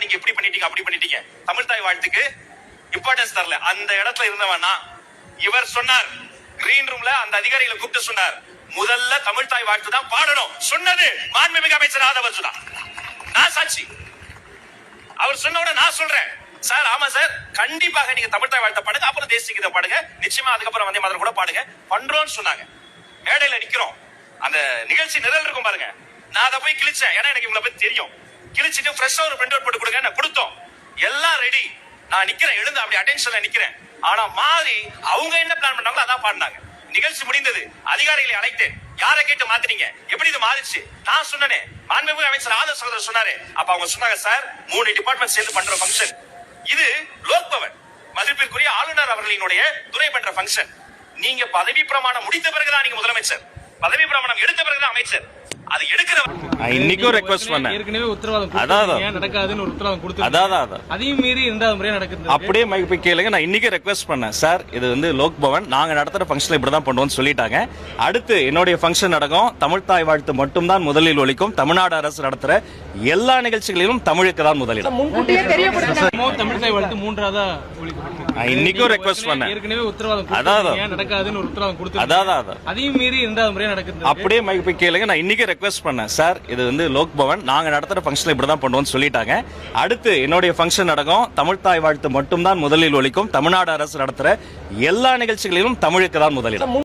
நீங்க எப்படி பண்ணிட்டீங்க அப்படி பண்ணிட்டீங்க, தமிழ் தாய் வாழ்த்துக்கு இம்பார்ட்டன்ஸ் தரல. அந்த இடத்துல இருந்தவனா இவர் சொன்னார், கிரீன் ரூம்ல அந்த அதிகாரிகளை கூப்பிட்டு சொன்னார், முதல்ல தமிழ் தாய் வாழ்த்து தான் பாடணும் சொன்னது மாண்புமிகு அமைச்சர் ஆதவ சுதா. நான் சாட்சி. அவர் சொன்ன உடனே நான் சொல்றேன், சார் ஆமா சார் கண்டிப்பாக நீங்க தமிழ் தாய் வாழ்த்த பாடுங்க, அப்புறம் தேசிய கீதம் பாடுங்க, நிச்சயமா அதுக்கப்புறம் வந்தே மாதரம் கூட பாடுங்க பண்றோம்னு சொன்னாங்க. மேடையில நிக்கிறோம், அந்த நிகழ்ச்சி நிரல் இருக்கும் பாருங்க, நான் அதை போய் கிழிச்சேன். ஏன்னா எனக்கு இவங்களை பத்தி தெரியும். கிழிச்சிட்டு ஃப்ரெஷ்ஷா ஒரு பிரிண்ட் அவுட் போட்டு கொடுங்க, நான் கொடுத்தோம். எல்லாம் ரெடி. நான் நிக்கிறேன், எழுந்து அப்படி அட்டென்ஷன்ல நிக்கிறேன். ஆனா மாறி அவங்க என்ன பிளான் பண்ணாங்களோ அதான் பாடினாங்க. நிகழ்ச்சி முடிந்தது, அதிகாரிகளை அழைத்தேன், யாரை கேட்டு மாத்தினீங்க, எப்படி இது மாறிச்சு? நான் சொன்னேனே, மாண்புமிகு அமைச்சர் ஆதவ சகோதரர் சொன்னாரு. அப்ப அவங்க சொன்னாங்க, சார் 3 டிபார்ட்மெண்ட் சேர்ந்து பண்ற ஃபங்க்ஷன் இது, லோக் பவன் மதிப்பிற்குரிய ஆளுநர் அவர்களினுடைய துறை பண்ற ஃபங்க்ஷன். நீங்க பதவி பிரமாணம் முடித்த பிறகுதான் நீங்க முதலமைச்சர், பதவி பிரமாணம் எடுத்த பிறகுதான் அமைச்சர். அது எடுக்கிற இன்னைக்கும் ரெக்வெஸ்ட் பண்ணேன். ஏற்கனவே உத்தரவாதம் நடக்காதுன்னு ஒரு உத்தரவாதம் கொடுத்து அதையும் மீறி இரண்டாவது முறையா நடக்குது. அப்படியே மைக் போய் கேளுங்க. நான் இன்னைக்கு ரெக்வெஸ்ட் பண்ணேன், சார் இது வந்து லோக் பவன் நாங்க நடத்துற ஃபங்க்ஷன் இப்படிதான் பண்ணுவோம்னு சொல்லிட்டாங்க. அடுத்து என்னுடைய ஃபங்க்ஷன் நடக்கும், தமிழ் தாய் வாழ்த்து மட்டும் தான் முதலில் ஒலிக்கும். தமிழ்நாடு அரசு நடத்துற எல்லா நிகழ்ச்சிகளிலும் தமிழுக்கு தான் முதலில். தமிழ் தாய் வாழ்த்து மூன்றாவதா இன்னைக்கும் ரெக்வெஸ்ட் பண்ணேன். ஏற்கனவே உத்தரவாதம் நடக்காதுன்னு ஒரு உத்தரவாதம் கொடுத்து அதையும் மீறி இரண்டாவது முறையா நடக்குது. அப்படியே மைக் போய் கேளுங்க. நான் இன்னைக்கு ரெக்வெஸ்ட் பண்ணேன், சார் இது வந்து லோக் பவன் நாங்க நடத்துற ஃபங்க்ஷன் இப்படிதான் பண்ணுவோம்னு சொல்லிட்டாங்க. அடுத்து என்னுடைய ஃபங்க்ஷன் நடக்கும், தமிழ் தாய் வாழ்த்து மட்டும் தான் முதலில் ஒலிக்கும். தமிழ்நாடு அரசு நடத்துற எல்லா நிகழ்ச்சிகளிலும் தமிழுக்கு தான் முதலில்.